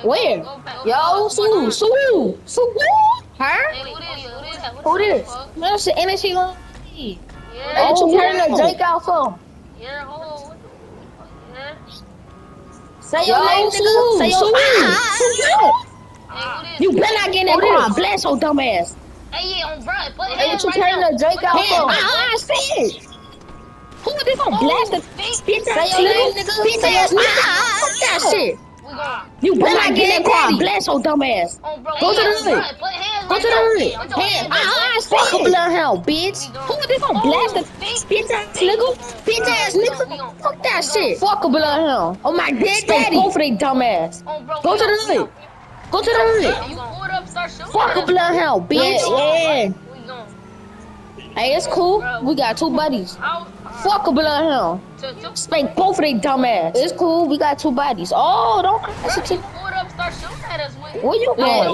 Where? Yo, Sue. Her? Who this? Man, shit, ain't she on? Hey, what you turning the Drake out for? Say your name, nigga. Say your You better not get in that car. Blast your dumb ass. Hey, what you turning the Drake out for? I said. Who they gonna blast the bitch ass nigga? Bitch ass nigga. Fuck that shit. You better not get in that car. Blast your dumb ass. Go to the hood. Go to the hood. Hands. I said. Fuck a bloodhound, bitch. Who they gonna blast the bitch ass nigga? Bitch ass nigga. Fuck that shit. Fuck a bloodhound. Oh my dead daddy. Both of they dumb ass. Go to the hood. Go to the hood. Fuck a bloodhound, bitch. Yeah. Hey, it's cool. We got 2 buddies. Fuck a bloodhound. Spank both of they dumb ass. It's cool. We got 2 bodies. Oh, don't cry. Where you going? Yeah.